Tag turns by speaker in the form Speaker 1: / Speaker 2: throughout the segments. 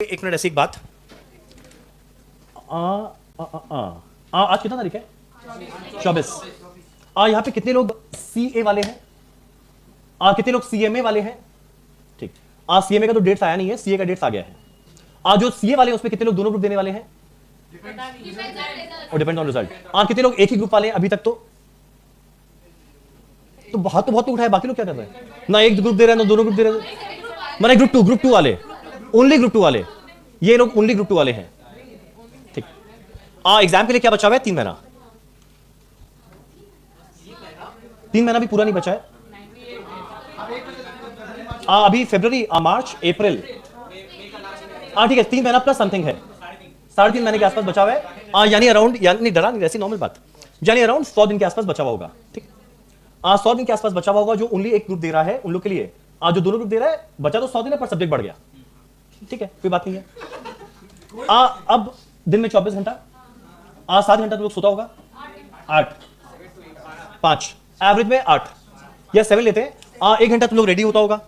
Speaker 1: एक मिनट ऐसी एक बात। आज कितना तारीख है? 24। यहाँ पे कितने लोग CA वाले हैं? कितने लोग CMA वाले हैं? ठीक। CMA का तो डेट्स आया नहीं है, CA का डेट्स आ गया है। जो CA वाले हैं उसमें कितने लोग दोनों ग्रुप देने वाले हैं? और डिपेंड ऑन रिजल्ट। कितने लोग एक ही ग्रुप वाले हैं अभी तक? तो बहुत उठा है। बाकी लोग क्या कर रहे हैं? ना एक ग्रुप दे रहे हैं ना दोनों ग्रुप दे रहे हैं। मैंने ग्रुप टू वाले, ओनली ग्रुप 2 वाले, ये लोग ओनली ग्रुप 2 वाले हैं। ठीक। एग्जाम के लिए क्या बचा हुआ है? 3 महीना। 3 महीना भी पूरा नहीं बचा है। अभी फरवरी, मार्च, अप्रैल, ठीक है, 3 महीना प्लस समथिंग है। 3.5 महीने के आसपास बचा हुआ है। यानी अराउंड, यानी डरा नहीं, ऐसी नॉर्मल बात, यानी अराउंड 100 दिन के आसपास बचा हुआ होगा। ठीक। 100 दिन के आसपास बचा हुआ होगा जो ओनली एक ग्रुप दे रहा है उन लोग के लिए। जो दोनों ग्रुप दे रहा है बचा तो 100 दिन है पर सब्जेक्ट बढ़ गया। ठीक है, कोई बात नहीं है। अब दिन में 24 घंटा, 7 घंटा तुम लोग सोता होगा, 8, 5, एवरेज में 8 या 7 लेते हैं। 1 घंटा तुम लोग रेडी होता होगा,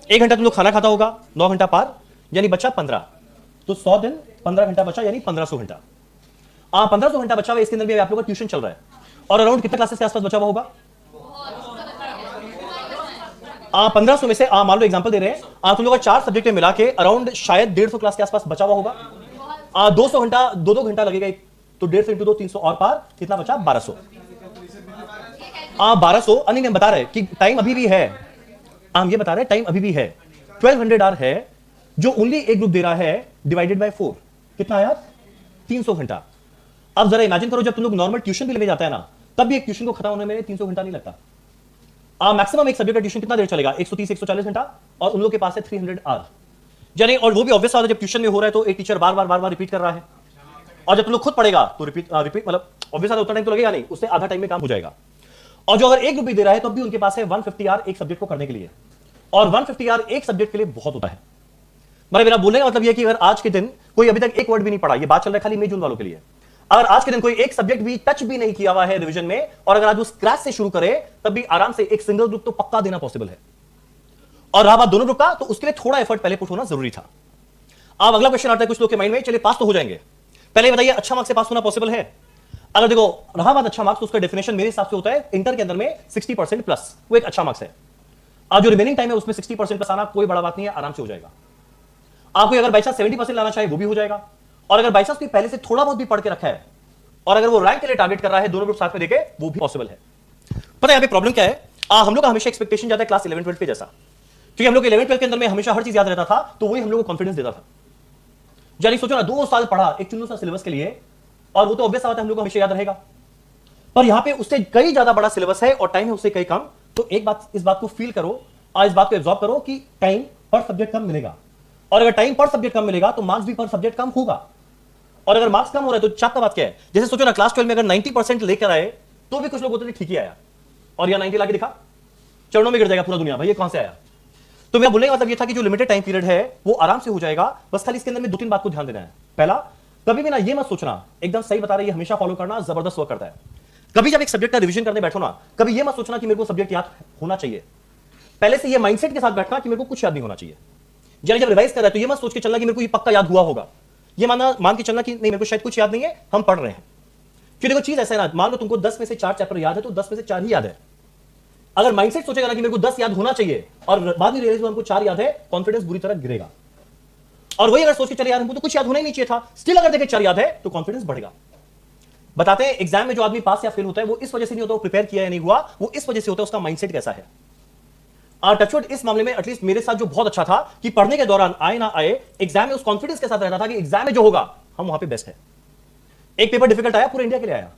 Speaker 1: 1 घंटा तुम लोग खाना खाता होगा, 9 घंटा पार, यानी बचा 15। तो 100 दिन 15 घंटा बचा, यानी 1500 घंटा। 1500 घंटा बचा हुआ। इसके अंदर भी आप लोगों का ट्यूशन चल रहा है और अराउंड कितने क्लासेस के आसपास बचा हुआ होगा? 1500 में से मान लो एग्जांपल दे रहे हैं, तुम लोग का 4 सब्जेक्ट में मिला के अराउंड शायद 150 क्लास के आसपास बचा हुआ होगा। 200 घंटा, 2 घंटा लगेगा, तो 150 इंटू 2 300 और पार, कितना बचा? 1200। 1200। नहीं, हम बता रहे कि टाइम अभी भी है। हम ये बता रहे हैं टाइम अभी भी है। 1200 आवर है जो ओनली एक ग्रुप दे रहा है, डिवाइडेड बाय 4 कितना आया? 300 घंटा। अब जरा इमेजिन करो जब तुम लोग नॉर्मल ट्यूशन भी लेने जाता है ना, तब भी एक ट्यूशन को खत्म होने में 300 घंटा नहीं लगता। मैक्सिमम एक सब्जेक्ट का ट्यूशन कितना देर चलेगा? 130 140 घंटा, और उन लोग के पास है 300 आवर। यानी, और वो भी ऑब्वियस बात है, जब ट्यूशन में हो रहा है तो एक टीचर बार बार रिपीट कर रहा है, और जब तुम लोग खुद पढ़ेगा तो रिपीट मतलब ऑब्वियस बात है उतना टाइम तो लगेगा नहीं, उससे आधा टाइम में काम हो जाएगा। और जो अगर एक ग्रुप भी दे रहा है तो भी उनके पास है 150 आवर एक सब्जेक्ट को करने के लिए, और 150 आवर एक सब्जेक्ट के लिए बहुत होता है। मेरा बोलने का मतलब यह कि अगर आज के दिन कोई अभी तक एक वर्ड भी नहीं पढ़ा, ये बात चल रहा है खाली मई जून वालों के लिए, अगर आज के दिन कोई एक सब्जेक्ट भी टच भी नहीं किया हुआ है रिवीजन में, और अगर आज वो स्क्रैच से शुरू करे, तब भी आराम से एक सिंगल ग्रुप तो पक्का देना पॉसिबल है। और रहा बात दोनों ग्रुप का, तो उसके लिए थोड़ा एफर्ट पहले पुट होना जरूरी था। अब अगला क्वेश्चन आता है कुछ लोग के माइंड में, चलिए पास तो हो जाएंगे, पहले बताइए अच्छा मार्क्स से पास होना पॉसिबल है? अगर देखो रहा बात अच्छा मार्क्स, तो उसका डेफिनेशन मेरे हिसाब से होता है इंटर के अंदर में 60% प्लस, वो एक अच्छा मार्क्स है। आज जो रिमेनिंग टाइम है उसमें 60% प्लस आना कोई बड़ा बात नहीं है, आराम से हो जाएगा। आपको अगर बाई चांस 70% लाना चाहे वो भी हो जाएगा, और अगर बाई चांस कोई पहले से थोड़ा बहुत भी पढ़ के रखा है और अगर वो रैंक के लिए टारगेट कर रहा है, दोनों ग्रुप साथ में देखे, वो भी पॉसिबल है। पता है यहाँ पे प्रॉब्लम क्या है? हम लोग का हमेशा एक्सपेक्टेशन जाता है क्लास 11 12 पे जैसा, क्योंकि हम लोग 11 12 के अंदर में हमेशा हर चीज याद रहता था, तो वही हम लोग को कॉन्फिडेंस देता था। यानी सोचो ना, 2 साल पढ़ा एक चुन्नू सा सिलेबस के लिए, और वो तो ऑब्वियस बात है हम लोग को हमेशा याद रहेगा, पर यहाँ पे उससे कई ज्यादा बड़ा सिलेबस है और टाइम है उससे कई कम। तो एक बात, इस बात को फील करो और इस बात को एब्जॉर्ब करो कि टाइम पर सब्जेक्ट कम मिलेगा, और अगर टाइम पर सब्जेक्ट कम मिलेगा तो मार्क्स भी पर सब्जेक्ट कम होगा। और अगर मार्क्स कम हो रहा है तो चाप का बात क्या है? जैसे सोचो ना, क्लास 12 में अगर 90% लेकर आए तो भी कुछ लोग होते थे ठीक ही आया, और यह 90 लाके दिखा, चरणों में गिर जाएगा पूरा दुनिया, भाई ये कहां से आया? तो मेरा बोलने का मतलब ये था कि जो लिमिटेड टाइम पीरियड है वो आराम से हो जाएगा, बस खाली इसके अंदर में 2-3 बात को ध्यान देना है। पहला, कभी भी ना ये मत सोचना, एकदम सही बता रहे, ये हमेशा फॉलो करना, जबरदस्त वर्क करता है। कभी जब एक सब्जेक्ट का रिवीजन करने बैठो ना, कभी ये मत सोचना कि मेरे को सब्जेक्ट याद होना चाहिए। पहले से ये माइंडसेट के साथ बैठना कि मेरे को कुछ याद नहीं होना चाहिए। यानी जब रिवाइज कर रहा है तो ये मत सोच के चलना कि मेरे को ये पक्का याद हुआ होगा, ये मान के चलना कि नहीं मेरे को शायद कुछ याद नहीं है, हम पढ़ रहे हैं। फिर देखो चीज ऐसा है ना, मान लो तुमको 10 में से 4 चैप्टर याद है तो 10 में से 4 ही याद है। अगर माइंडसेट सोचेगा ना कि मेरे को 10 याद होना चाहिए और बाद में रियलाइज हुआ हमको 4 याद है, कॉन्फिडेंस बुरी तरह गिरेगा। और वही अगर सोच के चले यार हमको तो कुछ याद होना ही नहीं चाहिए था, स्टिल अगर देखे 4 याद है तो कॉन्फिडेंस बढ़ेगा। बताते हैं एग्जाम में जो आदमी पास या फेल होता है वो इस वजह से नहीं होता वो प्रिपेयर किया या नहीं हुआ, वो इस वजह से होता है उसका माइंडसेट कैसा है। टचवुड इस मामले में एटलीस्ट मेरे साथ जो बहुत अच्छा था कि पढ़ने के दौरान आए ना आए, एग्जाम में उस कॉन्फिडेंस के साथ रहता था कि एग्जाम में जो होगा हम वहां पे बेस्ट है। एक पेपर डिफिकल्ट आया, पूरे इंडिया के लिए आया,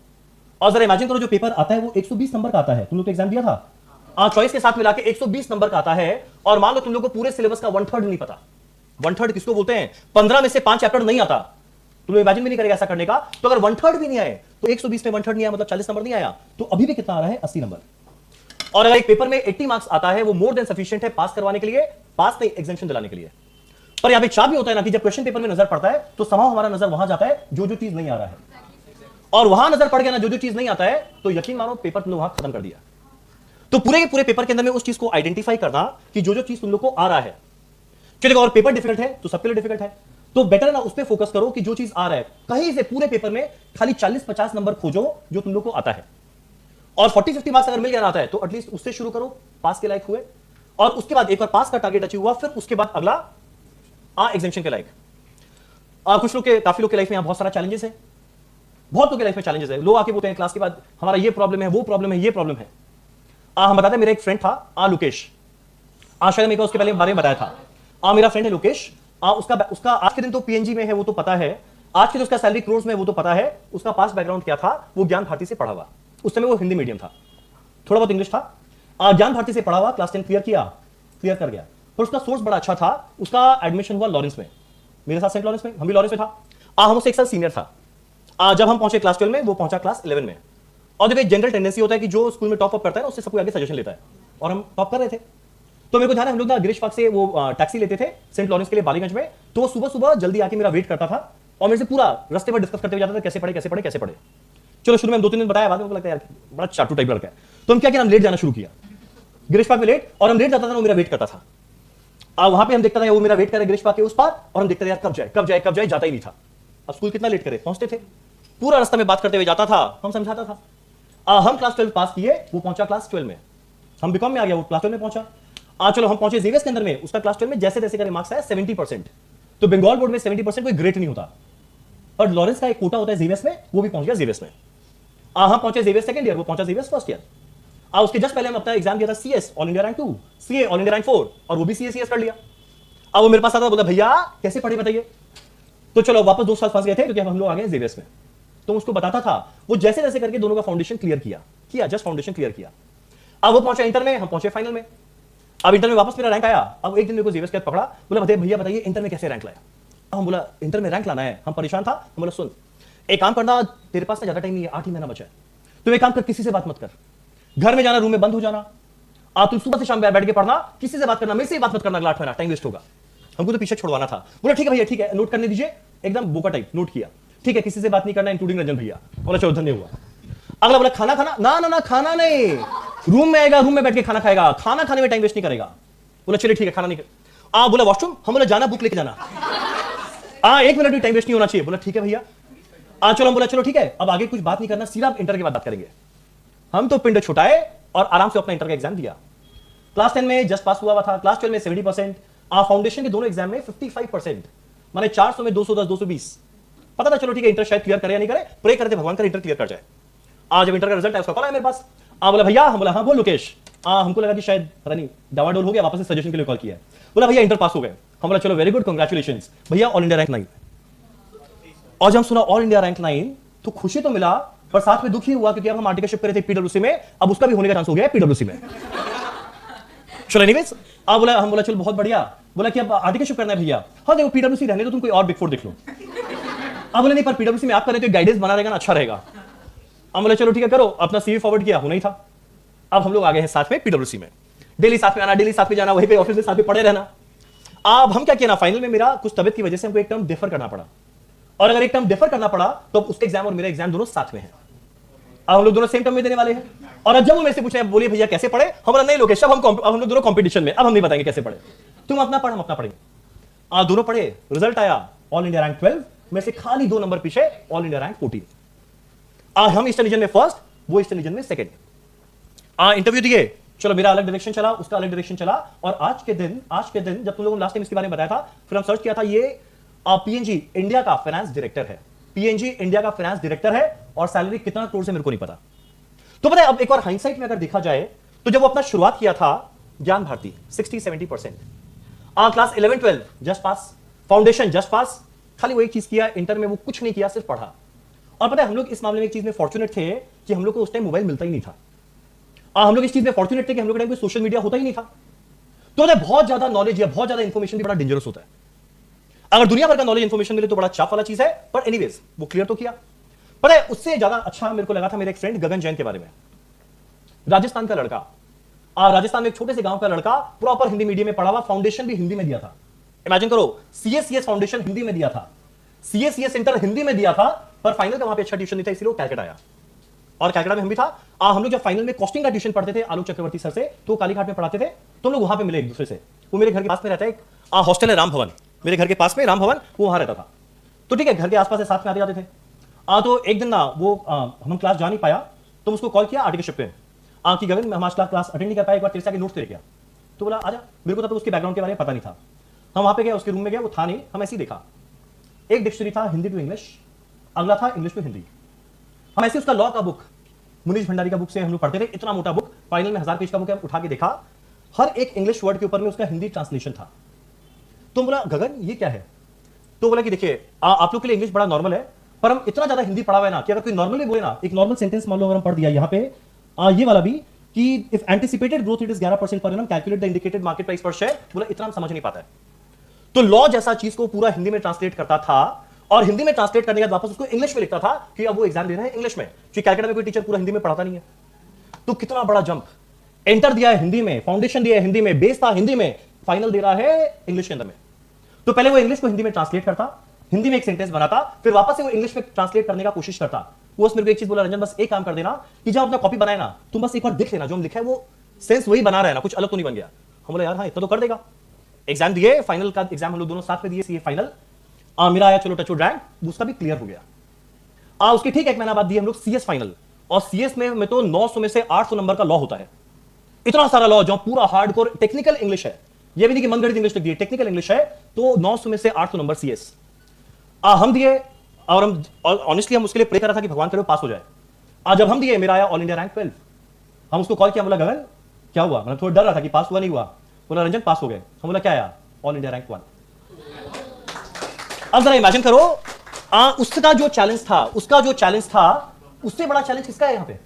Speaker 1: और जरा इमेजिन करो जो पेपर आता है वो 120 नंबर का आता है। तुम लोग तो एग्जाम दिया था, चॉइस के साथ मिला के 120 नंबर का आता है, और मान लो तुम लोग को पूरे सिलेबस का 1/3 नहीं पता। 1/3 किसको बोलते हैं? 15 में से 5 चैप्टर नहीं आता, तुम इमेजिन भी नहीं करेगा ऐसा करने का। तो अगर 1/3 भी नहीं आए तो 120 में 1/3 नहीं आया, मतलब 40 नंबर नहीं आया, तो अभी भी कितना आ रहा है? 80 नंबर। और अगर एक पेपर में 80 मार्क्स आता है वो मोर देन सफिशिएंट है पास करवाने के लिए, पास नहीं एग्जामिनेशन दिलाने के लिए। पर यहां पे चाप भी होता है ना कि जब क्वेश्चन पेपर में नजर पड़ता है तो समाव हमारा नजर वहां जाता है जो चीज नहीं आ रहा है, और वहां नजर पड़ गया ना जो चीज नहीं आता है, तो यकीन मानो पेपर तुमने वहां खत्म कर दिया। तो पूरे के पूरे पेपर के अंदर में उस चीज को आइडेंटिफाई करना कि जो चीज तुम लोग को आ रहा है। चलिए, और पेपर डिफिकल्ट है तो सबके लिए डिफिकल्ट है, तो बेटर है ना उस पर फोकस करो कि जो चीज आ रहा है कहीं से पूरे पेपर में खाली 40-50 नंबर खोजो जो तुम लोग को आता है, और 40-50 मार्क्स अगर मिल गया आता है तो एटलीस्ट उससे शुरू करो, पास के लायक हुए, और उसके बाद एक बार पास का टारगेट अचीव हुआ फिर उसके बाद अगला एग्जामिनेशन के लायक। कुछ लोग के, काफी लोग के लाइफ में बहुत सारा चैलेंजेस है, बहुत लोग के लाइफ में चैलेंजेस है। लोग आके बोलते हैं क्लास के बाद हमारा ये प्रॉब्लम है, वो प्रॉब्लम है, ये प्रॉब्लम है। हम बताते हैं, मेरा एक फ्रेंड था लुकेश, शायद मेरे को उसके पहले बारे में बताया था। मेरा फ्रेंड है लुकेश, उसका आज के दिन तो पीएनजी में है वो तो पता है, आज के दिन उसका सैलरी क्रोर्स में वो तो पता है। उसका पास बैकग्राउंड क्या था, वो ज्ञान भारती से पढ़ा हुआ, उस समय वो हिंदी मीडियम था, थोड़ा बहुत इंग्लिश था। ज्ञान भारती से पढ़ा हुआ, क्लास 10 क्लियर कर गया। पर उसका सोर्स बड़ा अच्छा था, उसका एडमिशन हुआ लॉरेंस में, मेरे साथ सेंट लॉरेंस में, हम भी लॉरेंस में था। हम उससे एक साल सीनियर था। जब हम पहुंचे क्लास 12 में, वो पहुंचा क्लास 11 में। और देखिए जनरल टेंडेंसी होता है कि जो स्कूल में टॉप अप करता है ना उससे सबको आगे सजेशन लेता है, और हम टॉप कर रहे थे। तो मेरे को ध्यान है हम लोग ना गिरीश पार्क से वो टैक्सी लेते थे सेंट लॉरेंस के लिए बालीगंज में। तो वो सुबह सुबह जल्दी आके मेरा वेट करता था और मेरे से पूरा रास्ते पर डिस्कस करते हुए जाता था कैसे पढ़े कैसे पढ़े कैसे पढ़े। चलो शुरू में हम 2-3 दिन बताया, बाद में लगता है यार बड़ा चाटू टाइप लड़का है। तो हम क्या किया, हम लेट जाना शुरू किया गिरीश पार्क में लेट, और हम लेट जाता था वो मेरा वेट करता था। वहां पे हम देखता था वो मेरा वेट करे गिरीश पार्क के उस पार, और हम देखते थे यार कब जाए कब जाए कब जाए, जाता ही नहीं था। अब स्कूल कितना लेट करे, पहुंचते थे, पूरा रास्ता में बात करते हुए जाता था, हम समझाता था। हम क्लास 12 पास किए, वो पहुंचा क्लास 12 में, हम बीकॉम में आ गया, वो क्लास 12 में पहुंचा। चलो हम पहुंचे जेवियर्स के अंदर में, उसका क्लास 12 में जैसे तैसे करके मार्क्स आया 70%। तो बंगाल बोर्ड में 70% कोई ग्रेट नहीं होता, पर लॉरेंस का एक कोटा होता है जेवियर्स में, वो भी पहुंच गया जेवियर्स में। हम पहुंचे जेवियर्स सेकंड ईयर, वो पहुंचा जेवियर्स फर्स्ट ईयर। उसके जस्ट पहले हम अपना एग्जाम दिया था CS all India rank 2, CA all India rank 4, और वो भी सीएस कर लिया। अब वो मेरे पास आता, बोला भैया कैसे पढ़े बताइए। तो चलो वापस 2 साल फंस गए थे क्योंकि हम लोग आ गए जेवियर्स में। तो उसको बताता था, वो जैसे जैसे करके दोनों का फाउंडेशन क्लियर किया जस्ट फाउंडेशन क्लियर किया। अब वो पहुंचा इंटर में, हम पहुंचे फाइनल में। अब इंटर में वापस मेरा रैंक आया। अब एक दिन मेरे को जेवियर्स के पकड़ा, बोला भैया बताइए इंटर में कैसे रैंक लाया। अब हम बोला इंटर में रैंक लाना है, हम परेशान था। हम बोला सुन एक काम करना, तेरे पास ज्यादा टाइम नहीं है, 8 ही महीना बचा है, तुम एक काम कर, किसी से बात मत कर, घर में जाना, रूम में बंद हो जाना, तुम सुबह से शाम बैठ के पढ़ना, किसी से बात करना, मेरे से बात मत करना, अगला 8 महीना टाइम वेस्ट होगा। हमको तो पीछे छुड़वाना था। बोला ठीक है भैया ठीक है, नोट करने दीजिए, एकदम बोका टाइप नोट किया, ठीक है किसी से बात नहीं करना इंक्लूडिंग रंजन भैया। बोला चलो धन्य हुआ। अगला बोला खाना खाना, ना खाना नहीं, रूम में आएगा, रूम में बैठ के खाना खाएगा, खाना खाने में टाइम वेस्ट नहीं करेगा। बोला चलिए ठीक है खाना नहीं बोला वॉशरूम, हम बोला जाना बुक लेके जाना, 1 मिनट भी टाइम वेस्ट नहीं होना चाहिए। बोला ठीक है भैया। चलो हम बोला चलो ठीक है, अब आगे कुछ बात नहीं करना, सीधा इंटर के बाद बात करेंगे। हम तो पिंड छुटाए और आराम से अपना इंटर का एग्जाम दिया। क्लास 10 में जस्ट पास हुआ था, क्लास 12 में 70%, फाउंडेशन के दोनों एग्जाम में 55%, माने 400 में 210 220। पता था चलो ठीक है इंटर शायद क्लियर करे या नहीं करे, प्रे करते भगवान कर इंटर क्लियर कर जाए। आज जब इंटर का रिजल्ट है उसका कॉल है मेरे पास। बोला भैया, हम बोला हाँ बोल लुकेश। हमको लगा कि शायद पता नहीं डावाडोल हो गया, वापस से सजेशन के लिए कॉल किया है। बोला भैया इंटर पास हो गए। हम बोला चलो वेरी गुड, कांग्रेचुलेशंस भैया, ऑल इंडिया रैंक 9। और जब हम सुना ऑल इंडिया रैंक 9 तो खुशी तो मिला, पर साथ में दुखी हुआ क्योंकि अब हम आर्टिकलशिप कर रहे थे पीडब्ल्यूसी में, अब उसका भी होने का चांस हो गया पीडब्ल्यूसी में। चलो एनीवेज, हम बोला चलो बहुत बढ़िया। बोला कि अब आर्टिकलशिप करना है भैया। हाँ देखो पीडब्ल्यूसी रहने तो तुम कोई और बिग फोर देख लो। बोले नहीं पर पीडब्ल्यूसी में आप करें तो गाइडेंस बना रहेगा ना, अच्छा रहेगा। बोले चलो ठीक है करो, अपना सीवी फॉरवर्ड किया, होना ही था। अब हम लोग आ गए हैं साथ में पीडब्ल्यूसी में, डेली साथ में आना, डेली साथ में जाना, वहीं पे ऑफिस में साथ में पड़े रहना। अब हम क्या किया ना, फाइनल में मेरा कुछ तबियत की वजह से हमको एक टर्म डिफर करना पड़ा, और अगर एक टर्म डिफर करना पड़ा तो उसके एग्जाम और मेरा एग्जाम दोनों साथ में है। अब हम लोग दोनों सेम टर्म में देने वाले हैं। और जब वो मेरे से पूछे बोलिए भैया कैसे पढ़े, हम बोला नहीं लोकेश, अब हम लोग दोनों कंपटीशन में, अब हम नहीं बताएंगे कैसे पढ़े, तुम अपना पढ़ हम अपना पढ़ेंगे। दोनों पढ़े, रिजल्ट आया ऑल इंडिया रैंक 12 में से खाली 2 नंबर पीछे ऑल इंडिया रैंक 14। हम ईस्टर्न रीजन में फर्स्ट, वो ईस्टर्न रीजन में सेकंड। इंटरव्यू दिए, चलो मेरा अलग डायरेक्शन चला, उसका अलग डायरेक्शन चला। और आज के दिन जब तुम लोगों ने लास्ट टाइम इसके बारे में बताया था, फिर हम सर्च किया था, ये पीएनजी इंडिया का फाइनेंस डायरेक्टर है, पीएनजी इंडिया का फाइनेंस डायरेक्टर है, और सैलरी कितना करोड़ से मेरे को नहीं पता। तो पता है अब एक और हाइंडसाइट में अगर देखा जाए तो जब वो अपना शुरुआत किया था ज्ञान भारती 60-70%, क्लास 11-12 जस्ट पास, फाउंडेशन जस्ट पास, खाली वो एक चीज किया, इंटर में वो कुछ नहीं किया, सिर्फ पढ़ा। और पता है हम लोग इस मामले में एक चीज में फॉर्चुनेट थे कि हम लोग को उस टाइम मोबाइल मिलता ही नहीं था। हम लोग इस चीज में फॉर्चुनेट थे कि हम लोग के टाइम कोई सोशल मीडिया होता ही नहीं था। तो बहुत ज्यादा नॉलेज या बहुत ज्यादा इंफॉर्मेशन भी बड़ा डेंजरस होता है। अगर दुनिया भर का नॉलेज इंफॉर्मेशन मिले तो बड़ा चाप वाला चीज है, पर एनीवेज वो क्लियर तो किया। पर उससे ज्यादा अच्छा मेरे को लगा था मेरे एक फ्रेंड गगन जैन के बारे में, राजस्थान का लड़का। राजस्थान में एक छोटे से गांव का लड़का, प्रॉपर हिंदी मीडियम में पढ़ा हुआ, फाउंडेशन भी हिंदी में दिया था। इमेजिन करो, सीएस फाउंडेशन हिंदी में दिया था, सीएस इंटर हिंदी में दिया था, पर फाइनल का वहां पे अच्छा ट्यूशन नहीं था, इसलिए वो कैलकाटा आया। और कैलकाटा में हम भी था। हम लोग जब फाइनल में कॉस्टिंग का ट्यूशन पढ़ते थे आलोक चक्रवर्ती सर से, तो कालीघाट में पढ़ाते थे, तो हम लोग वहां पे मिले एक दूसरे से। वो मेरे घर के पास में रहता है, एक हॉस्टल है राम भवन, मेरे घर के पास में राम भवन, वो वहां रहता था। तो ठीक है, घर के आसपास से साथ में आते जाते थे। तो एक दिन ना वो हम क्लास जा नहीं पाया, तो उसको कॉल किया आर्टिकल शिप पे कि गगन हम आज क्लास अटेंड नहीं कर पाए, एक बार तेरे से आके नोट्स ले गया। तो बोला आजा। मेरे को तो उसके बैकग्राउंड के बारे में पता नहीं था। हम वहां पे गए, उसके रूम में गए, वो था नहीं। हम ऐसे ही देखा, एक डिक्शनरी था हिंदी टू इंग्लिश, अगला था इंग्लिश टू हिंदी। हम ऐसे उसका लॉ का बुक, मुनीश भंडारी का बुक से हम लोग पढ़ते थे, इतना मोटा बुक, फाइनल में 1000 पेज का बुक है, उठा के देखा, हर एक इंग्लिश वर्ड के ऊपर में उसका हिंदी ट्रांसलेशन था। तो बोला गगन ये क्या है? तो बोला कि देखिए आप लोग के लिए इंग्लिश बड़ा नॉर्मल है, पर हम इतना ज्यादा हिंदी पढ़ा हुआ है ना कि अगर कोई नॉर्मली बोले ना, एक नॉर्मल सेंटेंस मान लो अगर हम पढ़ दिया यहाँ पे ये वाला भी कि if anticipated growth rate is 11% per annum, calculate the indicated market price पर शेयर, बोला इतना हम समझ नहीं पाता है। तो लॉ जैसा चीज को पूरा हिंदी में ट्रांसलेट करता था, और हिंदी में ट्रांसलेट करने के बाद वापस उसको इंग्लिश में लिखता था कि अब वो एग्जाम दे रहे हैं इंग्लिश में, क्योंकि कैलकाटा में कोई टीचर पूरा हिंदी में पढ़ाता नहीं है। तो कितना बड़ा जंप, एंटर दिया है हिंदी में, फाउंडेशन दिया है हिंदी में, बेस था हिंदी में, फाइनल दे रहा है इंग्लिश के अंदर में। तो पहले वो इंग्लिश को हिंदी में ट्रांसलेट करता, हिंदी में एक सेंटेंस बनाता, फिर वापस से वो इंग्लिश में ट्रांसलेट करने का कोशिश करता। वो मेरे को एक चीज बोला, रंजन बस एक काम कर देना कि जब अपना कॉपी बनाए ना, तुम बस एक बार देख लेना जो हम लिखा है वो सेंस वही बना रहा है ना, कुछ अलग तो नहीं बन गया। हम बोले यार हाँ इतना तो कर देगा। एग्जाम दिए, फाइनल का एग्जाम हम लोग दोनों साथ में दिए, सीए फाइनल। मेरा आया चलो टचवुड रैंक, उसका भी क्लियर हो गया। उसके ठीक एक महीना बाद दिए हम लोग सीएस फाइनल, और सीएस में तो 900 में से 800 नंबर का लॉ होता है। इतना सारा लॉ जो पूरा हार्डकोर टेक्निकल इंग्लिश है, ये भी नहीं कि मनगढ़ंत इंग्लिश लिख दी, टेक्निकल इंग्लिश है। तो 900 में से 800 नंबर सीएस हम दिए, और हम ऑनेस्टली हम उसके लिए प्रे कर रहा था कि भगवान करे पास हो जाए। जब हम दिए, मेरा आया ऑल इंडिया रैंक 12। हम उसको कॉल किया, बोला गगन क्या हुआ? मतलब थोड़ा डर रहा था कि पास हुआ नहीं हुआ। बोला रंजन पास हो गए। हम बोला क्या आया? All India rank 1। अब जरा इमेजिन करो, उसका जो चैलेंज था, उससे बड़ा चैलेंज किसका है यहाँ पे?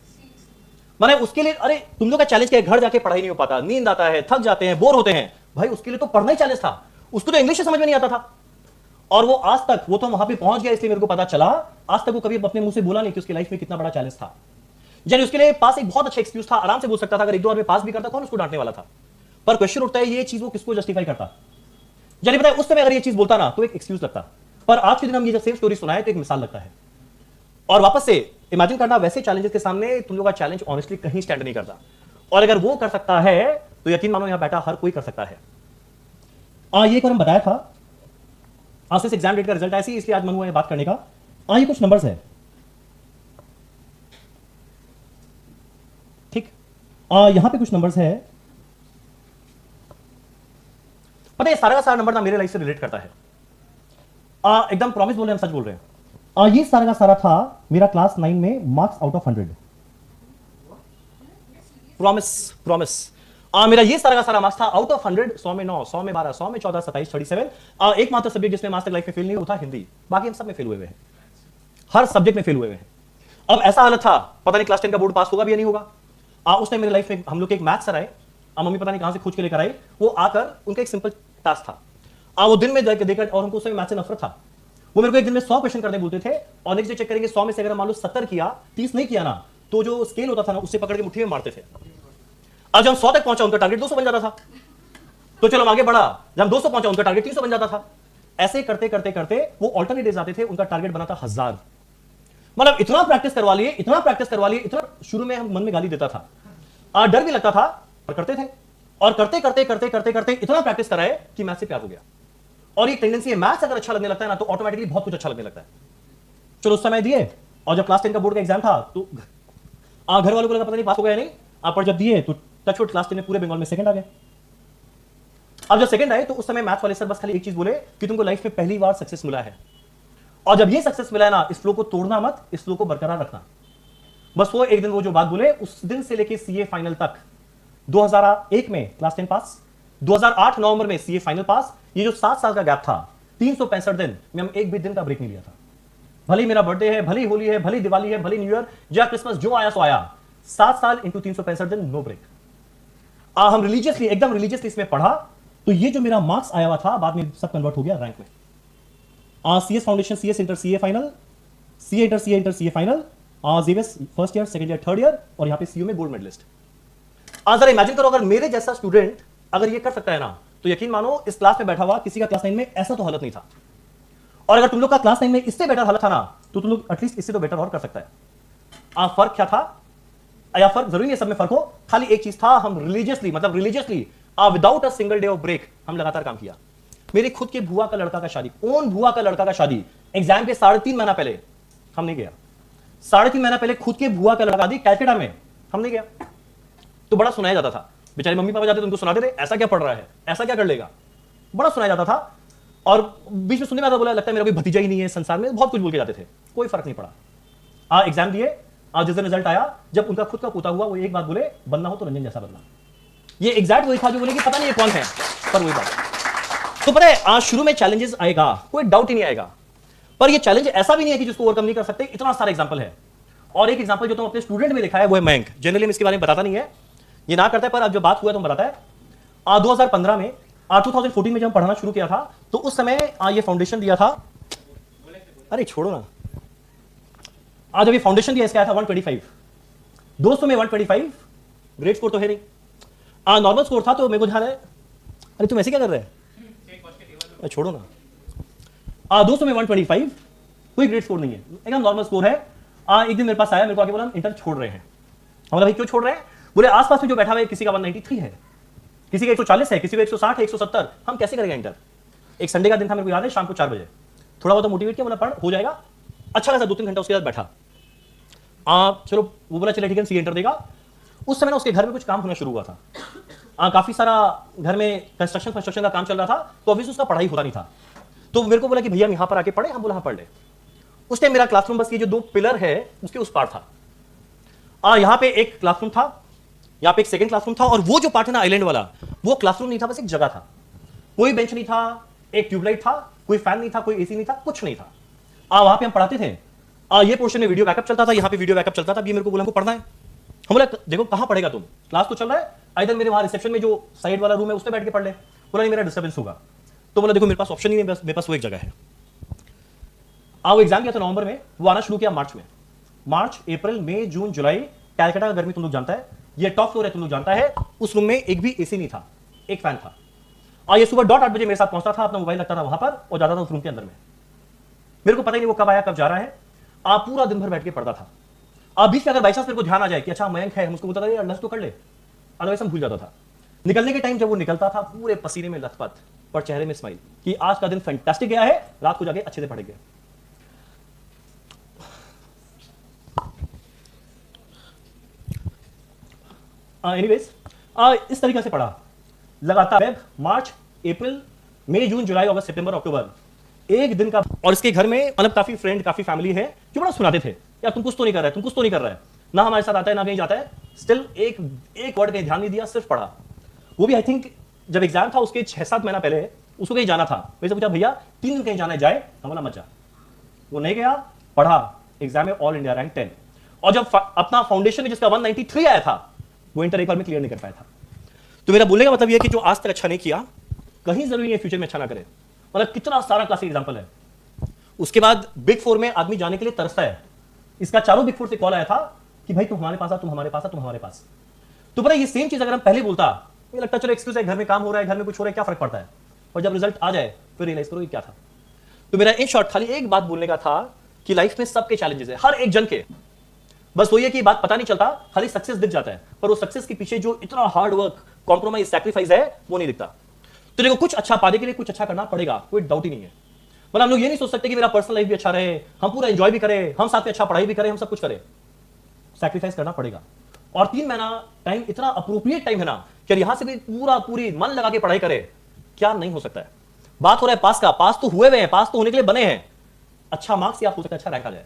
Speaker 1: माने उसके लिए, अरे तुम लोग का चैलेंज क्या है? घर जाके पढ़ाई नहीं हो पाता, नींद आता है, थक जाते हैं, बोर होते हैं। भाई उसके लिए तो पढ़ना ही चैलेंज था। उसको तो इंग्लिश समझ में नहीं आता था, और वो आज तक, वो तो वहां पे पहुंच गया इसलिए मेरे को पता चला, आज तक वो कभी अपने मुंह से बोला नहीं कि उसकी लाइफ में कितना बड़ा चैलेंज था। यानी उसके लिए पास एक बहुत अच्छा एक्सक्यूज था, आराम से बोल सकता था, अगर एक दो बार में पास भी करता कौन उसको डांटने वाला था। पर क्वेश्चन उठता है ये चीज वो किसको जस्टिफाई करता? यानी पता है उस समय अगर ये चीज बोलता ना तो एक एक्सक्यूज लगता, पर आज के दिन हम ये जब सेम स्टोरी सुनाए तो एक मिसाल लगता है। और वापस से इमेजिन करना, वैसे चैलेंजेस के सामने तुम लोग का चैलेंज ऑनेस्टली कहीं स्टैंड नहीं करता, और अगर वो कर सकता है तो यकीन मानो यहां बैठा हर कोई कर सकता है। ये एक बार हम बताया था, आज से एग्जाम डेट का रिजल्ट ऐसी, इसलिए आज मन हुआ है बात करने का। ये कुछ नंबर्स है, ठीक। यहां पे कुछ नंबर्स है, पता है सारा का सारा नंबर ना मेरे लाइफ से रिलेट करता है। एकदम प्रॉमिस बोल रहे हैं, हम सच बोल रहे हैं। ये सारा का सारा था मेरा क्लास 9 में मार्क्स आउट ऑफ 100। प्रॉमिस मेरा ये सारा का सारा मार्क्स था आउट ऑफ 100, 100 में 9, 100 में 12, 100 में 14, 27, 37। एकमात्र सब्जेक्ट जिसमें मास्टर लाइफ में फेल नहीं हुआ था हिंदी, बाकी हम सब में फेल हुए हैं, हर सब्जेक्ट में फेल हुए हैं। अब ऐसा हालत था, पता नहीं क्लास 10 का बोर्ड पास होगा भी या नहीं होगा। उस टाइम मेरी लाइफ में हम लोग के एक मैथ्स सर आए, मम्मी पता नहीं कहां से खोज के लेकर आई। वो आकर उनका एक सिंपल टास्क था, वो दिन में देखकर, और हमको उस समय मैथ्स से नफरत था। वो मेरे को एक दिन में 100 क्वेश्चन करने बोलते थे, और नेक्स्ट डे चेक करेंगे 100 में से अगर मान लो 70 किया, 30 नहीं किया ना, तो जो स्केल होता था ना उससे पकड़ के मुट्ठी में मारते थे। अब जब हम 100 तक पहुंचा उनका टारगेट 200 बन जाता था, तो चलो हम आगे बढ़ा, जब हम 200 पहुंचा उनका टारगेट 300 बन जाता था। ऐसे करते करते करते वो ऑल्टरनेट डेज आते थे, उनका टारगेट बना था 1000। मतलब इतना प्रैक्टिस करवा लिए, इतना शुरू में हम मन में गाली देता था, डर भी लगता था, और करते थे, और करते करते करते करते करते इतना प्रैक्टिस कराए कि मैथ से प्यार हो गया। और ये टेंडेंसी है, मैथ्स अगर अच्छा लगने लगता है ना तो ऑटोमेटिकली बहुत कुछ अच्छा लगने लगता है। चलो उस समय दिए, और जब क्लास 10 का बोर्ड का एग्जाम था तो घर वालों को लगा पता नहीं पास हो गया नहीं, पर जब दिए तो टचवुड क्लास 10 में पूरे बंगाल में सेकंड आ गए। अब जब सेकंड आए तो उस समय मैथ्स वाले सर बस खाली एक चीज बोले कि तुमको लाइफ में पहली बार सक्सेस मिला है, और जब ये सक्सेस मिला है ना, इस फ्लो को तोड़ना मत, इस फ्लो को बरकरार रखना। बस वो एक दिन वो जो बात बोले, उस दिन से लेके सीए फाइनल तक, 2001 में क्लास 10 पास, 2008 नवंबर में सीए फाइनल पास। ये जो 7 साल का गैप था, 365 दिन में हम एक भी दिन का ब्रेक नहीं लिया था। भले मेरा बर्थडे है, भली होली है, भली दिवाली है, भली न्यू ईयर या क्रिसमस, जो आया सो आया, 7 साल इंटू 365 दिन, नो ब्रेक। हम रिलीजियसली, एकदम रिलीजियसली इसमें पढ़ा, तो ये जो मेरा मार्क्स आया हुआ था बाद में सब कन्वर्ट हो गया रैंक में। CS foundation, CS inter, CA final, CA inter, CA inter, CA final, JVS first year, second year, third year, और यहां पे सीयू में गोल्ड मेडलिस्ट। जरा इमेजिन करो, अगर मेरे जैसा स्टूडेंट अगर ये कर सकता है ना, तो यकीन मानो इस क्लास में बैठा हुआ किसी का क्लास 9 में ऐसा तो हालत नहीं था। और अगर तुम लोग का क्लास 9 में इससे बेटर हालत था ना, तो तुम लोग एटलीस्ट इससे तो बेटर और कर सकता है। फर्क क्या था, या फर्क जरूरी नहीं सब में फर्क हो, खाली एक चीज था, हम religiously without a single day off break हम लगातार काम किया। मेरे खुद के बुआ का लड़का का शादी, ओन बुआ का लड़का का शादी, एग्जाम के 3.5 महीना पहले हम नहीं गया। 3.5 महीना पहले खुद के बुआ का लड़का शादी कैलकाटा में, हम नहीं गया। तो बड़ा सुनाया जाता था, बेचारे मम्मी पापा जाते तो उनको सुनाते थे, ऐसा क्या पढ़ रहा है, ऐसा क्या कर लेगा, बड़ा सुनाया जाता था। और बीच में सुनने में आता, बोला लगता है मेरा कोई भतीजा ही नहीं है संसार में, बहुत कुछ बोल के जाते थे, कोई फर्क नहीं पड़ा। एग्जाम दिए, जिस दिन रिजल्ट आया, जब उनका खुद का पोता हुआ, वो एक बात बोले, बनना हो तो रंजन जैसा बनना। ये एग्जैक्ट वही था जो बोले कि पता नहीं ये कौन है, पर वही बात। तो पता है आज शुरू में चैलेंजेस आएगा, कोई डाउट ही नहीं आएगा, पर ये चैलेंज ऐसा भी नहीं है कि जिसको ओवरकम नहीं कर सकते, इतना सारा एग्जांपल है। और एक एग्जांपल जो तुम अपने स्टूडेंट में देखा है वो है मयंक। जनरली मैं इसके बारे में बताता नहीं है, ये ना करता है, पर अब जब बात हुआ तो बताता है। 2015 में 2014 में जब पढ़ाना शुरू किया था, तो उस समय ये फाउंडेशन दिया था, अरे छोड़ो ना, आज जब ये फाउंडेशन दिया इसका आया था 125, दोस्तों में 125 ग्रेड स्कोर तो है नहीं, नॉर्मल स्कोर था। तो मेरे को ध्यान है, अरे तुम ऐसे क्या कर रहे हैं, छोड़ो ना, दोस्तों में 125 कोई ग्रेड स्कोर नहीं है, एकदम नॉर्मल स्कोर है। एक दिन मेरे पास आया, मेरे को आके बोला हम इंटर छोड़ रहे हैं। हम भाई क्यों छोड़ रहे हैं, बोले आसपास में जो बैठा हुआ है किसी का 193 है, किसी का 140 है, किसी का 160 है, 170, हम कैसे करेंगे इंटर। एक संडे का दिन था, मेरे को याद है, शाम को 4 बजे थोड़ा बहुत मोटिवेट किया, बोला पढ़ हो जाएगा। अच्छा खासा 2-3 घंटा उसके साथ बैठा। चलो वो बोला चले ठीक है सी इंटर देगा। उस समय ना उसके घर में कुछ काम होना शुरू हुआ था, काफी सारा घर में कंस्ट्रक्शन का काम चल रहा था, तो ऑब्वियसली उसका पढ़ाई होता नहीं था। तो मेरे को बोला कि भैया हम यहाँ पर आके पढ़े, हम बोला हाँ पढ़ ले। उस टाइम मेरा क्लासरूम बस ये जो 2 पिलर है उसके उस पार था। यहाँ पे एक क्लासरूम था, यहाँ पे एक सेकंड क्लासरूम था, और वो जो पार्ट है ना आइलैंड वाला, वो क्लासरूम नहीं था, बस एक जगह था, कोई बेंच नहीं था, एक ट्यूबलाइट था, कोई फैन नहीं था, कोई एसी नहीं था, कुछ नहीं था। वहां पे हम पढ़ाते थे। ये पोर्शन में वीडियो बैकअप चलता था, यहाँ पे वीडियो बैकअप चलता था। अभी मेरे को बोला हमको पढ़ना है, हम बोला देखो कहां पढ़ेगा तुम, क्लास तो चल रहा है, इधर मेरे वहां रिसेप्शन में जो साइड वाला रूम है उसमें बैठ के पढ़ ले। बोला नहीं मेरा डिस्टर्बेंस होगा। तो बोला देखो मेरे पास ऑप्शन ही नहीं, मेरे पास वो एक जगह है। वो एग्जाम किया था नवंबर में, वो आना शुरू किया मार्च में। मार्च, अप्रैल, मई, जून, जुलाई, कैलकाटा का गर्मी तुम लोग जानता है, ये टॉप फ्लोर है तुम लोग जानता है, उस रूम में एक भी एसी नहीं था, एक फैन था। और ये सुबह 8:30 बजे मेरे साथ पहुंचता था, अपना मोबाइल रखता था वहां पर और जाता था उस रूम के अंदर में। मेरे को पता ही नहीं वो कब आया कब जा रहा है। आप पूरा दिन भर बैठ के पढ़ता था। अब बीच में अगर बाई चांस मेरे को ध्यान आ जाए कि अच्छा मयंक है, हम उसको बोलता था यार लंच तो कर ले, अदरवाइज हम भूल जाता था। निकलने के टाइम जब वो निकलता था पूरे पसीने में लथपथ, पर चेहरे में स्माइल कि आज का दिन फैंटास्टिक गया है, रात को जाके अच्छे से पढ़ेंगे। एनीवेज इस तरीके से पढ़ा लगातार, वेब, मार्च, अप्रैल, मई, जून, जुलाई, अगस्त, सितंबर, अक्टूबर, एक दिन का। और इसके घर में मतलब काफी फ्रेंड, काफी फैमिली है जो बड़ा सुनाते थे यार तुम कुछ तो नहीं कर रहा है, तुम कुछ तो नहीं कर रहा है, ना हमारे साथ आता है ना कहीं जाता है, स्टिल एक वर्ड कहीं ध्यान नहीं दिया, सिर्फ पढ़ा। वो भी आई थिंक जब एग्जाम था उसके 6-7 महीना पहले उसको कहीं जाना था, मेरे से पूछा भैया 3 दिन कहीं जाना है, जाए, हम बोला मत जा। वो नहीं गया, पढ़ा, एग्जाम में ऑल इंडिया रैंक 10। और जब अपना फाउंडेशन में जिसका 193 आया था, वो इंटर एक बार में क्लियर नहीं कर पाया था। तो मेरा बोलने का मतलब यह कि जो आज तक अच्छा नहीं किया, कहीं जरूरी है फ्यूचर में अच्छा ना करे। मतलब कितना सारा क्लासिक एग्जांपल है। उसके बाद बिग 4 में आदमी जाने के लिए तरसता है। इसका चारों बिग 4 से कॉल आया था कि भाई तुम हमारे पास आ, तुम हमारे पास आ, तुम हमारे पास। तो पता ये सेम चीज अगर हम पहले बोलता, ये लगता चलो एक्सक्यूज है, घर में काम हो रहा है, घर में कुछ हो रहा है, क्या फर्क पड़ता है। और जब रिजल्ट आ जाए फिर रियलाइज करो ये क्या था। तो मेरा इन शॉर्ट खाली एक बात बोलने का था कि लाइफ में सबके चैलेंजेस है, हर एक जन के। बस वही है कि बात पता नहीं चलता, खाली सक्सेस दिख जाता है, पर वो सक्सेस के पीछे जो इतना हार्ड वर्क, कॉम्प्रोमाइज, सैक्रिफाइस है वो नहीं दिखता। तो देखो कुछ अच्छा पाने के लिए कुछ अच्छा करना पड़ेगा, कोई डाउट ही नहीं है। मतलब हम लोग ये नहीं सोच सकते कि मेरा पर्सनल लाइफ भी अच्छा रहे, हम पूरा एंजॉय भी करें, हम साथ में अच्छा पढ़ाई भी करें, हम सब कुछ करें, सैक्रिफाइस करना पड़ेगा। और 3 महीना टाइम इतना अप्रोप्रिएट टाइम है ना कि यहां से भी पूरी मन लगा के पढ़ाई करे, क्या नहीं हो सकता है। बात हो रहा है पास का, पास तो हुए हुए हैं, पास तो होने के लिए बने हैं, अच्छा मार्क्स या हो सकता है अच्छा रैंक आ जाए।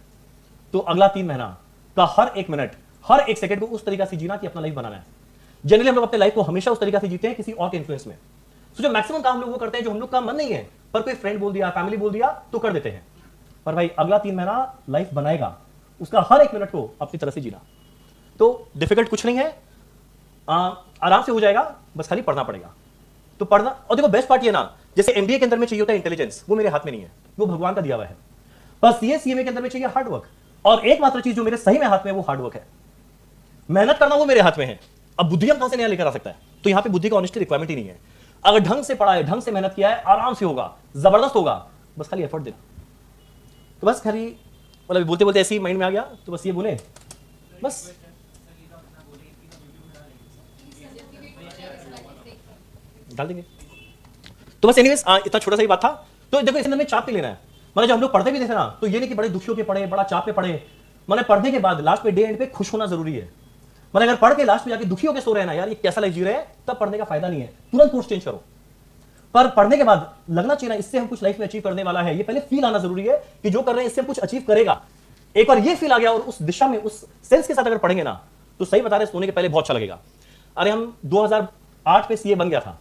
Speaker 1: तो अगला 3 महीना का हर एक मिनट, हर एक सेकंड को उस तरीके से जीना कि अपना लाइफ बनाना है। जनरली हम लोग अपने लाइफ को हमेशा उस तरीके से जीते हैं किसी और के इन्फ्लुएंस में। तो जो मैक्सिमम काम हम लोग वो करते हैं जो हम लोग का मन नहीं है, पर कोई फ्रेंड बोल दिया, फैमिली बोल दिया तो कर देते हैं। पर भाई अगला 3 महीना लाइफ बनाएगा, उसका हर एक मिनट को अपनी तरह से जीना। तो डिफिकल्ट कुछ नहीं है, आराम से हो जाएगा, बस खाली पढ़ना पड़ेगा। तो पढ़ना, और देखो बेस्ट पार्ट ये ना, जैसे एमबीए के अंदर में चाहिए होता है इंटेलिजेंस, वो मेरे हाथ में नहीं है, वो भगवान का दिया हुआ है। पर सीए सीएमए के अंदर में चाहिए हार्ड वर्क, और एकमात्र चीज जो मेरे सही में हाथ में है वो हार्ड वर्क है, मेहनत करना वो मेरे हाथ में है। अब बुद्धि हम कहां से नया लेकर आ सकता है, तो यहां पे बुद्धि का ऑनेस्टी रिक्वायरमेंट ही नहीं है। अगर ढंग से पढ़ा है, ढंग से मेहनत किया है, आराम से होगा, जबरदस्त होगा, बस खाली एफर्ट देना। तो बस खाली मतलब बोलते बोलते ऐसे ही माइंड में आ गया, तो बस ये बोले बस डाल देंगे। तो बस एनीवेज इतना छोटा सा ही बात था। तो देखो इसमें हमें चाप नहीं लेना है। मतलब जब हम लोग पढ़ते भी थे ना, तो ये नहीं कि बड़े दुखियों के पढ़े, बड़ा चाप पे पढ़े। मैंने पढ़ने के बाद लास्ट पे डे एंड पे खुश होना जरूरी है। मतलब अगर पढ़ के लास्ट में जाके दुखी होकर सो रहे हैं ना, यार ये कैसा लाइफ जी रहे हैं, तब पढ़ने का फायदा नहीं है, तुरंत कोर्स चेंज करो। पर पढ़ने के बाद लगना चाहिए ना, इससे हम कुछ लाइफ में अचीव करने वाला है, ये पहले फील आना जरूरी है कि जो कर रहे हैं इससे हम कुछ अचीव करेगा। एक बार ये फील आ गया और उस दिशा में उस सेंस के साथ अगर पढ़ेंगे ना, तो सही बता रहे सोने के पहले बहुत अच्छा लगेगा। अरे हम 2008 पे सीए बन गया था,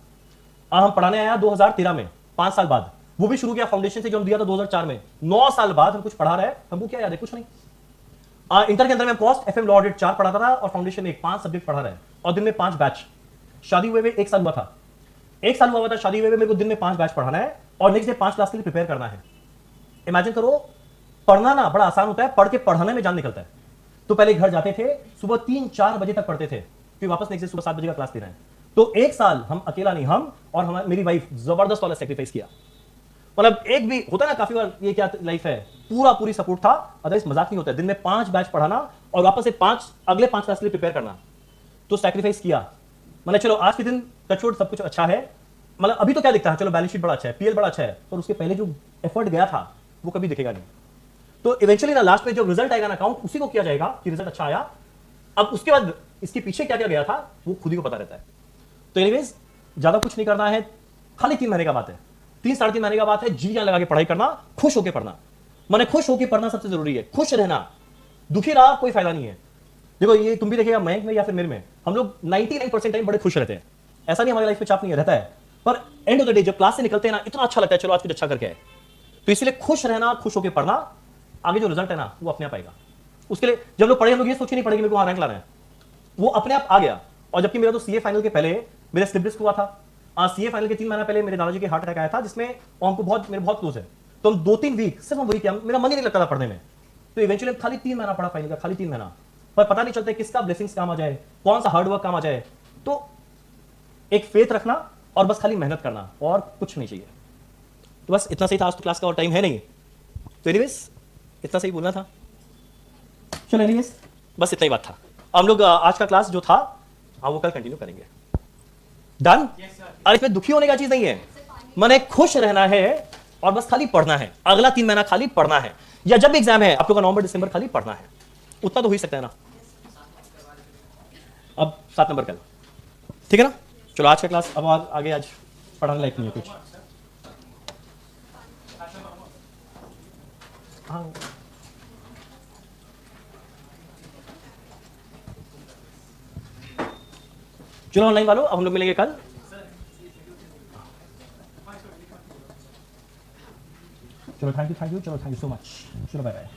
Speaker 1: हम पढ़ाने आया 2013 में, 5 साल बाद। वो भी शुरू किया फाउंडेशन से जो हम दिया था 2004 में। 9 साल बाद हम कुछ पढ़ा रहे हैं, हमको क्या याद है, कुछ नहीं। इंटर के अंदर में कॉस्ट एफएम लॉ ऑडिट 4 पढ़ाता था और फाउंडेशन में 5 सब्जेक्ट पढ़ा रहे हैं, और दिन में 5 बैच। शादी हुए में 1 साल हुआ था, 1 साल हुआ था शादी हुए में, मेरे को दिन में 5 बैच पढ़ाना है और नेक्स्ट डे 5 क्लास के लिए प्रिपेयर करना है। इमेजिन करो, पढ़ना ना बड़ा आसान होता है, पढ़ के पढ़ाने में जान निकलता है। तो पहले घर जाते थे, सुबह 3-4 बजे तक पढ़ते थे, फिर वापस नेक्स्ट डे सुबह 7 बजे का क्लास दे रहे हैं। तो 1 साल हम अकेला नहीं, हम और मेरी वाइफ जबरदस्त वाला सेक्रीफाइस किया। मतलब एक भी होता ना, काफी बार ये क्या लाइफ है, पूरी सपोर्ट था, अदरवाइज मजाक नहीं होता है। दिन में 5 बैच पढ़ाना और वापस से अगले 5 क्लास के लिए प्रिपेयर करना, तो सैक्रिफाइस किया। मतलब चलो आज के दिन टचवुड सब कुछ अच्छा है, मतलब अभी तो क्या दिखता है, चलो बैलेंस शीट बड़ा अच्छा है, पीएल बड़ा अच्छा है, पर उसके पहले जो एफर्ट गया था वो कभी दिखेगा नहीं। तो इवेंचुअली ना लास्ट में जो रिजल्ट आएगा ना अकाउंट, उसी को किया जाएगा कि रिजल्ट अच्छा आया। अब उसके बाद इसके पीछे क्या क्या गया था वो खुद ही को पता रहता है। तो एनीवेज ज्यादा कुछ नहीं करना है, खाली 3 महीने का बात है, 3-3.5 महीने का बात है। जी जान लगा के पढ़ाई करना, खुश होकर पढ़ना। मैंने खुश होकर पढ़ना सबसे जरूरी है, खुश रहना। दुखी रहा कोई फायदा नहीं है। देखो ये तुम भी देखिएगा मयंक में या फिर मेरे में, हम लोग 99% टाइम बड़े खुश रहते हैं। ऐसा नहीं हमारी लाइफ में चाप नहीं रहता है, पर एंड ऑफ द डे जब क्लास से निकलते हैं ना, इतना अच्छा लगता है, चलो आज कुछ अच्छा करके आए। तो इसलिए खुश रहना, खुश होकर पढ़ना, आगे जो रिजल्ट है ना वो अपने आप आएगा। उसके लिए जब लोग पढ़े, हम लोग ये सोच नहीं पड़ेगी मेरे को रैंक लाना है, वो अपने आप आ गया। और जबकि मेरा तो सीए फाइनल के पहले मेरा स्लिप डिस्क हुआ था। सीए फाइनल के 3 महीना पहले मेरे दादाजी के हार्ट अटैक आया था, जिसमें हमको मेरे बहुत क्लोज है। तो हम 2-3 वीक सिर्फ हम वही किया, मेरा मन ही नहीं लगता था पढ़ने में। तो इवेंचुअली खाली 3 महीना पढ़ा फाइनल का, खाली 3 महीना, पर पता नहीं चलता किसका ब्लेसिंग्स काम आ जाए, कौन सा हार्डवर्क काम आ जाए। तो एक फेथ रखना और बस खाली मेहनत करना, और कुछ नहीं चाहिए। तो बस इतना सही था। आज तो क्लास का और टाइम है नहीं, तो एनीवेज इतना सही बोलना था। चलो एनीवेज बस इतना ही बात था। हम लोग आज का क्लास जो था वो कल कंटिन्यू करेंगे। डन? और इसमें दुखी होने का चीज नहीं है, मैंने खुश रहना है और बस खाली पढ़ना है। अगला 3 महीना खाली पढ़ना है, या जब एग्जाम है आप लोग का नवंबर दिसंबर खाली पढ़ना है, उतना तो हो ही सकता है ना। अब 7 नंबर कल, ठीक है ना। चलो आज का क्लास, अब आगे आज पढ़ाने लायक नहीं है कुछ। हाँ चलो ऑनलाइन वालों, अब हम लोग मिलेंगे कल। चलो थैंक यू, चलो थैंक यू सो मच, चलो बाय बाय।